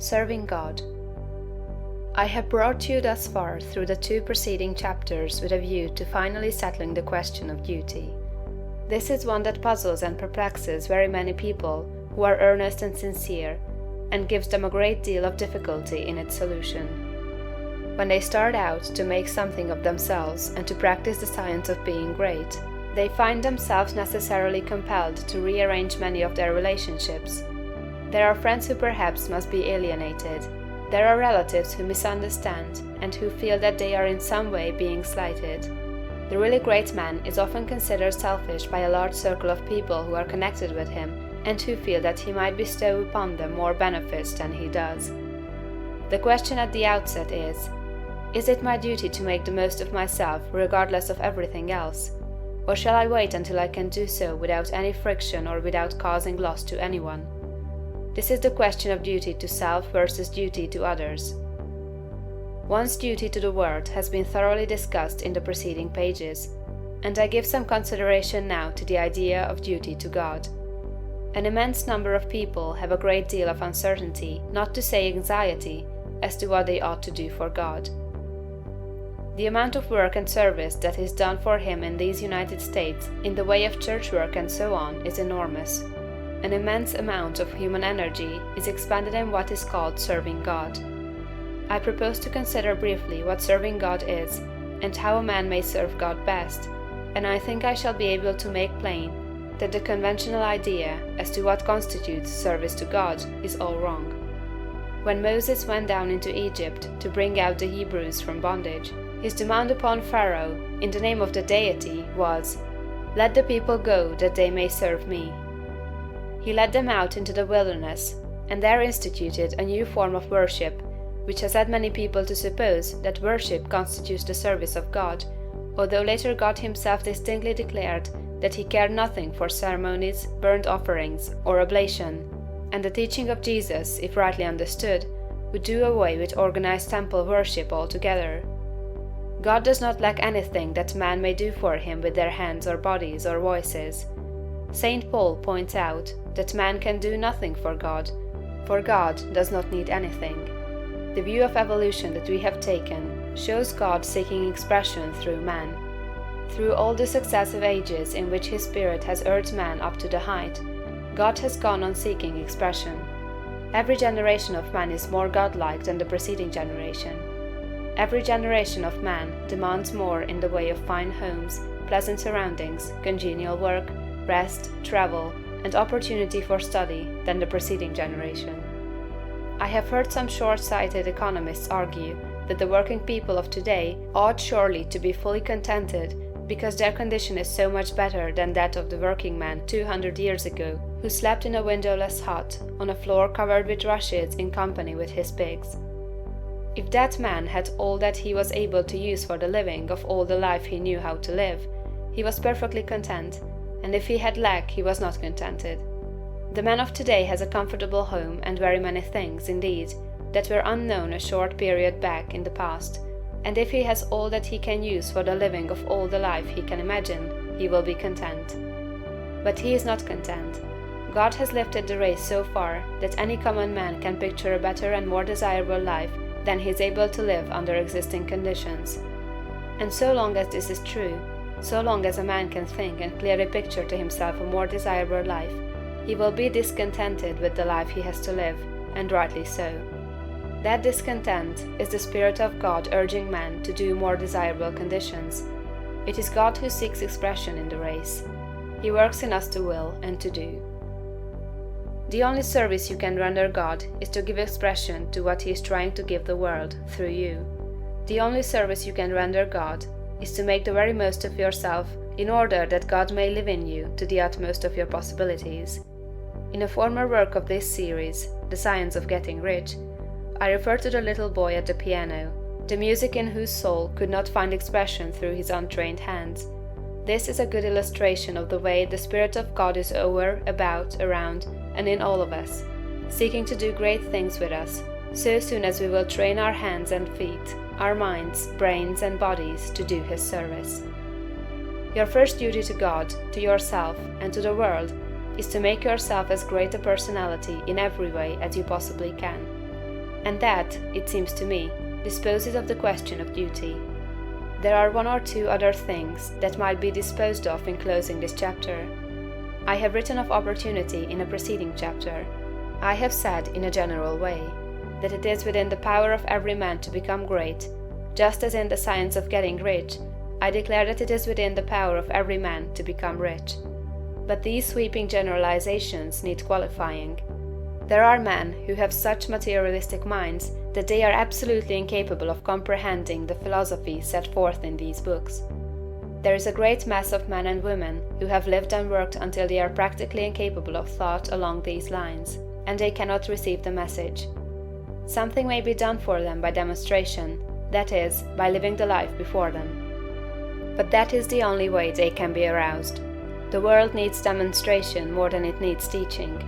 Serving God. I have brought you thus far through the 2 preceding chapters with a view to finally settling the question of duty. This is one that puzzles and perplexes very many people who are earnest and sincere, and gives them a great deal of difficulty in its solution. When they start out to make something of themselves and to practice the science of being great, they find themselves necessarily compelled to rearrange many of their relationships. There are friends who perhaps must be alienated. There are relatives who misunderstand and who feel that they are in some way being slighted. The really great man is often considered selfish by a large circle of people who are connected with him and who feel that he might bestow upon them more benefits than he does. The question at the outset is it my duty to make the most of myself regardless of everything else? Or shall I wait until I can do so without any friction or without causing loss to anyone? This is the question of duty to self versus duty to others. One's duty to the world has been thoroughly discussed in the preceding pages, and I give some consideration now to the idea of duty to God. An immense number of people have a great deal of uncertainty, not to say anxiety, as to what they ought to do for God. The amount of work and service that is done for Him in these United States in the way of church work and so on is enormous. An immense amount of human energy is expended in what is called serving God. I propose to consider briefly what serving God is, and how a man may serve God best, and I think I shall be able to make plain that the conventional idea as to what constitutes service to God is all wrong. When Moses went down into Egypt to bring out the Hebrews from bondage, his demand upon Pharaoh, in the name of the deity, was, "Let the people go that they may serve me." He led them out into the wilderness, and there instituted a new form of worship, which has led many people to suppose that worship constitutes the service of God, although later God Himself distinctly declared that He cared nothing for ceremonies, burnt offerings, or oblation, and the teaching of Jesus, if rightly understood, would do away with organized temple worship altogether. God does not lack anything that man may do for Him with their hands or bodies or voices. St. Paul points out that man can do nothing for God does not need anything. The view of evolution that we have taken shows God seeking expression through man. Through all the successive ages in which His Spirit has urged man up to the height, God has gone on seeking expression. Every generation of man is more godlike than the preceding generation. Every generation of man demands more in the way of fine homes, pleasant surroundings, congenial work, rest, travel, and opportunity for study than the preceding generation. I have heard some short-sighted economists argue that the working people of today ought surely to be fully contented because their condition is so much better than that of the working man 200 years ago, who slept in a windowless hut on a floor covered with rushes in company with his pigs. If that man had all that he was able to use for the living of all the life he knew how to live, he was perfectly content, and if he had lack, he was not contented. The man of today has a comfortable home and very many things, indeed, that were unknown a short period back in the past, and if he has all that he can use for the living of all the life he can imagine, he will be content. But he is not content. God has lifted the race so far that any common man can picture a better and more desirable life than he is able to live under existing conditions. And so long as this is true, so long as a man can think and clearly picture to himself a more desirable life, he will be discontented with the life he has to live, and rightly so. That discontent is the Spirit of God urging man to do more desirable conditions. It is God who seeks expression in the race. He works in us to will and to do. The only service you can render God is to give expression to what He is trying to give the world through you. The only service you can render God is to make the very most of yourself in order that God may live in you to the utmost of your possibilities. In a former work of this series, The Science of Getting Rich, I refer to the little boy at the piano, the music in whose soul could not find expression through his untrained hands. This is a good illustration of the way the Spirit of God is over, about, around, and in all of us, seeking to do great things with us, so soon as we will train our hands and feet, our minds, brains, and bodies to do His service. Your first duty to God, to yourself, and to the world is to make yourself as great a personality in every way as you possibly can. And that, it seems to me, disposes of the question of duty. There are one or two other things that might be disposed of in closing this chapter. I have written of opportunity in a preceding chapter. I have said, in a general way, that it is within the power of every man to become great, just as in the science of getting rich, I declare that it is within the power of every man to become rich. But these sweeping generalizations need qualifying. There are men who have such materialistic minds that they are absolutely incapable of comprehending the philosophy set forth in these books. There is a great mass of men and women who have lived and worked until they are practically incapable of thought along these lines, and they cannot receive the message. Something may be done for them by demonstration, that is, by living the life before them. But that is the only way they can be aroused. The world needs demonstration more than it needs teaching.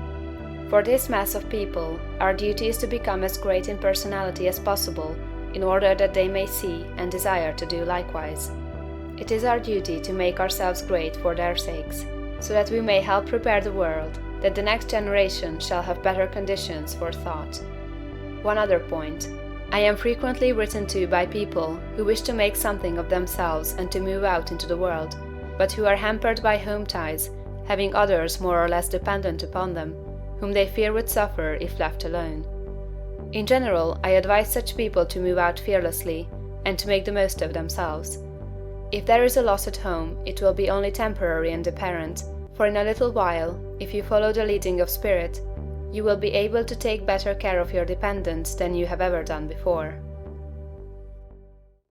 For this mass of people, our duty is to become as great in personality as possible, in order that they may see and desire to do likewise. It is our duty to make ourselves great for their sakes, so that we may help prepare the world, that the next generation shall have better conditions for thought. One other point. I am frequently written to by people who wish to make something of themselves and to move out into the world, but who are hampered by home ties, having others more or less dependent upon them, whom they fear would suffer if left alone. In general, I advise such people to move out fearlessly, and to make the most of themselves. If there is a loss at home, it will be only temporary and apparent, for in a little while, if you follow the leading of spirit, you will be able to take better care of your dependents than you have ever done before.